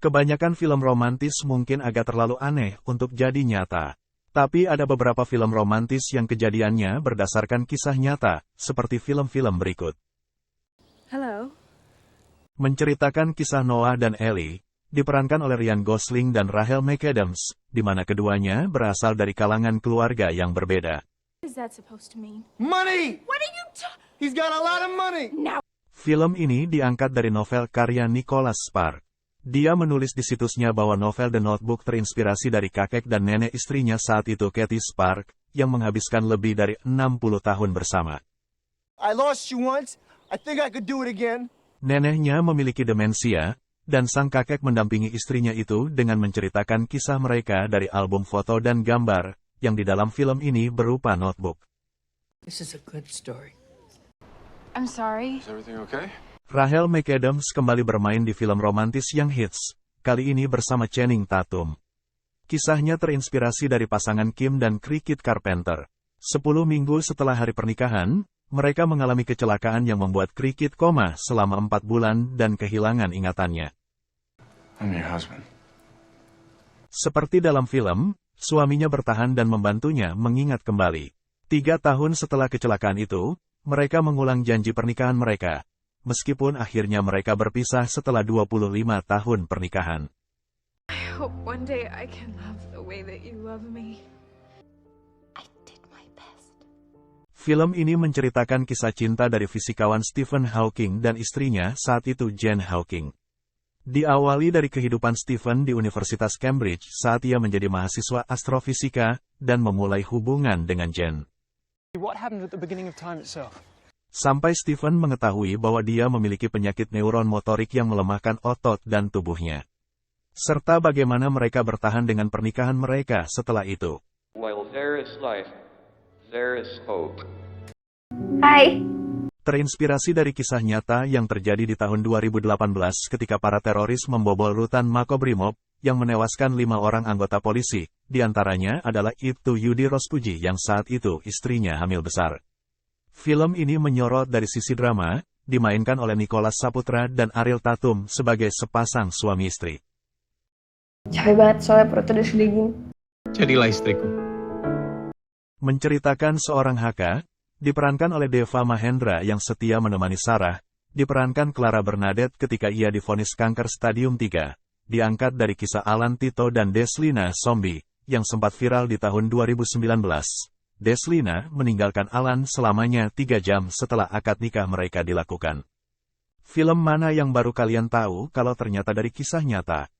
Kebanyakan film romantis mungkin agak terlalu aneh untuk jadi nyata. Tapi ada beberapa film romantis yang kejadiannya berdasarkan kisah nyata, seperti film-film berikut. Hello. Menceritakan kisah Noah dan Ellie, diperankan oleh Ryan Gosling dan Rachel McAdams, di mana keduanya berasal dari kalangan keluarga yang berbeda. What is that supposed to mean? Money! What are you talking? He's got a lot of money! Now. Film ini diangkat dari novel karya Nicholas Sparks. Dia menulis di situsnya bahwa novel The Notebook terinspirasi dari kakek dan nenek istrinya saat itu Katie Sparks, yang menghabiskan lebih dari 60 tahun bersama. I lost you once. I think I could do it again. Neneknya memiliki demensia, dan sang kakek mendampingi istrinya itu dengan menceritakan kisah mereka dari album foto dan gambar, yang di dalam film ini berupa notebook. This is a good story. I'm sorry. Is everything okay? Rachel McAdams kembali bermain di film romantis yang hits, kali ini bersama Channing Tatum. Kisahnya terinspirasi dari pasangan Kim dan Cricket Carpenter. 10 minggu setelah hari pernikahan, mereka mengalami kecelakaan yang membuat Cricket koma selama 4 bulan dan kehilangan ingatannya. I'm your husband. Seperti dalam film, suaminya bertahan dan membantunya mengingat kembali. 3 tahun setelah kecelakaan itu, mereka mengulang janji pernikahan mereka. Meskipun akhirnya mereka berpisah setelah 25 tahun pernikahan. I hope one day I can love the way that you love me. I did my best. Film ini menceritakan kisah cinta dari fisikawan Stephen Hawking dan istrinya saat itu Jane Hawking. Diawali dari kehidupan Stephen di Universitas Cambridge saat ia menjadi mahasiswa astrofisika dan memulai hubungan dengan Jane. What happened at the beginning of time itself? Sampai Stephen mengetahui bahwa dia memiliki penyakit neuron motorik yang melemahkan otot dan tubuhnya. Serta bagaimana mereka bertahan dengan pernikahan mereka setelah itu. While there is life, there is hope. Hi. Terinspirasi dari kisah nyata yang terjadi di tahun 2018 ketika para teroris membobol rutan Makobrimob, yang menewaskan 5 orang anggota polisi, diantaranya adalah Ibtu Yudi Rospuji yang saat itu istrinya hamil besar. Film ini menyorot dari sisi drama, dimainkan oleh Nicholas Saputra dan Ariel Tatum sebagai sepasang suami istri. Capek banget soalnya perutnya udah segede gini. Jadilah istriku. Menceritakan seorang Haka, diperankan oleh Deva Mahendra yang setia menemani Sarah, diperankan Clara Bernadette ketika ia divonis kanker stadium 3, diangkat dari kisah Alan Tito dan Deslina Sombi, yang sempat viral di tahun 2019. Deslina meninggalkan Alan selamanya 3 jam setelah akad nikah mereka dilakukan. Film mana yang baru kalian tahu kalau ternyata dari kisah nyata?